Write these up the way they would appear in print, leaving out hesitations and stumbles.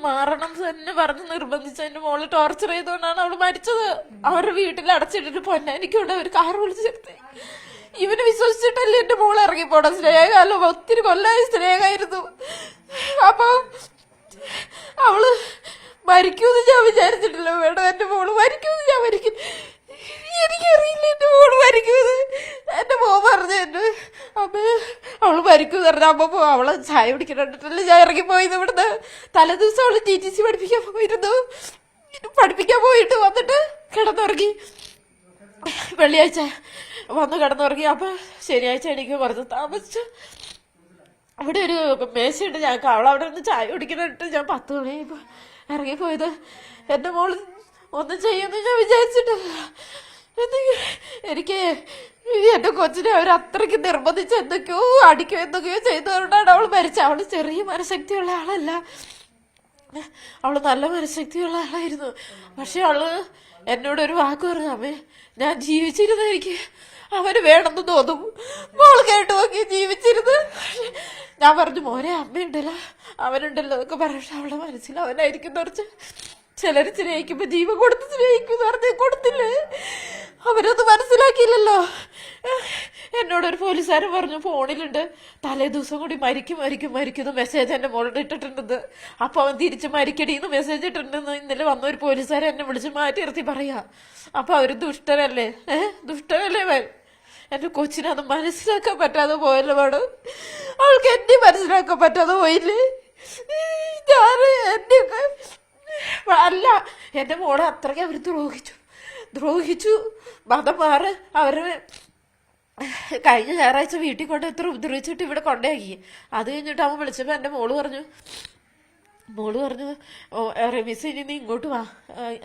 മാറണം തന്നെ പറഞ്ഞ് നിർബന്ധിച്ച് എന്റെ മോള് ടോർച്ചർ ചെയ്തുകൊണ്ടാണ് അവള് മരിച്ചത്. അവരുടെ വീട്ടിൽ അടച്ചിട്ടിട്ട് പൊന്നാനിക്കൂടെ ഒരു കാർ വിളിച്ചു ചേർത്ത്. ഇവന് വിശ്വസിച്ചിട്ടല്ലേ എന്റെ മോള് ഇറങ്ങിപ്പോടാ. സ്നേഹമല്ലോ, ഒത്തിരി കൊല്ലായി സ്നേഹമായിരുന്നു. അപ്പൊ അവള് മരിക്കൂന്ന് ഞാൻ വിചാരിച്ചിട്ടില്ല. വേണം എന്റെ മോള് മരിക്കൂന്ന് ഞാൻ എനിക്കറിയില്ല എന്റെ മോള് മരിക്കൂന്ന്. എന്റെ മോൻ പറഞ്ഞു എന്നെ അമ്മ അവള് മരിക്കൂന്ന് പറഞ്ഞ അമ്മ അവളെ ചായ പിടിക്കണ്ടിട്ടല്ലേ ഞാൻ ഇറങ്ങിപ്പോയത് ഇവിടുന്ന്. തലേദിവസം അവള് TTC പഠിപ്പിക്കാൻ പോയിരുന്നു. പഠിപ്പിക്കാൻ പോയിട്ട് വന്നിട്ട് കിടന്നുറങ്ങി. വെള്ളിയാഴ്ച വന്ന് കിടന്നുറങ്ങി. അപ്പൊ ശനിയാഴ്ച എനിക്ക് കുറച്ച് താമസിച്ചു. ഇവിടെ ഒരു മേശയുണ്ട് ഞങ്ങൾക്ക്. അവളവിടെ നിന്ന് ചായ കുടിക്കണിട്ട് ഞാൻ 10 മണിയായപ്പോ ഇറങ്ങിപ്പോയത്. എന്റെ മോള് ഒന്നും ചെയ്യുമെന്ന് ഞാൻ വിചാരിച്ചിട്ടില്ല. എനിക്ക് എന്റെ കൊച്ചിനെ അവർ അത്രയ്ക്ക് നിർബന്ധിച്ച് എന്തൊക്കെയോ അടിക്കോ എന്തൊക്കെയോ ചെയ്തതുകൊണ്ടാണ് അവള് മരിച്ചത്. അവള് ചെറിയ മനഃശക്തിയുള്ള ആളല്ല, അവള് നല്ല മനഃശക്തിയുള്ള ആളായിരുന്നു. പക്ഷെ അവള് എന്നോട് ഒരു വാക്ക് പറഞ്ഞു, അമ്മേ ഞാൻ ജീവിച്ചിരുന്ന എനിക്ക് അവന് വേണമെന്ന് തോന്നും. മോള് കേട്ടു നോക്കി ജീവിച്ചിരുന്ന്. ഞാൻ പറഞ്ഞു മോനെ അമ്മയുണ്ടല്ലോ അവനുണ്ടല്ലോ എന്നൊക്കെ പറഞ്ഞു. അവളുടെ മനസ്സിൽ അവനായിരിക്കും കുറച്ച്. ചിലര് സ്നേഹിക്കുമ്പോ ജീവൻ കൊടുത്ത് സ്നേഹിക്കും പറഞ്ഞ് കൊടുത്തില്ലേ. അവരത് മനസ്സിലാക്കിയില്ലല്ലോ. എന്നോടൊരു പോലീസുകാരൻ പറഞ്ഞു ഫോണിലുണ്ട് തലേ ദിവസം കൂടി മരിക്കുന്ന മെസ്സേജ് എന്റെ മോളുടെ ഇട്ടിട്ടുണ്ടെന്ന്. അപ്പൊ അവൻ തിരിച്ച് മരിക്കടിന്ന് മെസ്സേജ് ഇട്ടിട്ടുണ്ടെന്ന് ഇന്നലെ വന്ന ഒരു പോലീസുകാരൻ എന്നെ വിളിച്ച് മാറ്റി നിർത്തി പറയാ. അപ്പൊ അവര് ദുഷ്ടനല്ലേ, ദുഷ്ടനല്ലേ അവൻ. എന്റെ കൊച്ചിനെ അത് മനസ്സിലാക്കാൻ പറ്റാതെ പോയല്ലോ വേണം. അവൾക്ക് എന്നെ മനസ്സിലാക്കാൻ പറ്റാതെ പോയില്ലേ. ഞാൻ എന്നെയൊക്കെ അല്ല എന്റെ മോളെ അത്രയ്ക്ക് അവര് ദ്രോഹിച്ചു. മതം മാറ്. അവര് കഴിഞ്ഞ ഞായറാഴ്ച വീട്ടിൽ കൊണ്ട് എത്ര ഉപദ്രവിച്ചിട്ട് ഇവിടെ കൊണ്ടാക്കി. അത് കഴിഞ്ഞിട്ട് അവൻ വിളിച്ചപ്പോ എന്റെ മോള് പറഞ്ഞു ഓ റമീസ് ഇനി നീ ഇങ്ങോട്ട് വാ,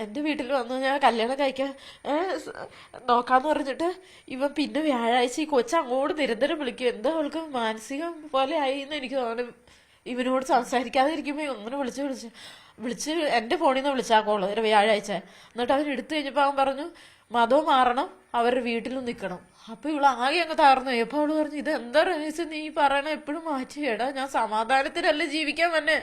എന്റെ വീട്ടിൽ വന്നു ഞാൻ കല്യാണം കഴിക്കാൻ നോക്കാന്ന് പറഞ്ഞിട്ട് ഇവൻ പിന്നെ വ്യാഴാഴ്ച ഈ കൊച്ചു അങ്ങോട്ട് നിരന്തരം വിളിക്കും. എന്താ അവൾക്ക് മാനസികം പോലെ ആയി എന്ന് എനിക്ക് തോന്നുന്നു. ഇവനോട് സംസാരിക്കാതെ ഇരിക്കുമ്പോ ഒന്നിനെ വിളിച്ച് എന്റെ ഫോണിൽ നിന്ന് വിളിച്ചാ കോള് വ്യാഴാഴ്ച. എന്നിട്ട് അവൻ എടുത്തു കഴിഞ്ഞപ്പോ അവൻ പറഞ്ഞു മതവും മാറണം, അവരുടെ വീട്ടിലും നിൽക്കണം. അപ്പൊ ഇവള് ആകെ അങ്ങ് തകർന്നു. അപ്പൊ അവള് പറഞ്ഞു ഇത് എന്താ റമീസ് നീ പറയണ എപ്പോഴും മാറ്റിയേടാ, ഞാൻ സമാധാനത്തിലല്ലേ ജീവിക്കാൻ തന്നെ.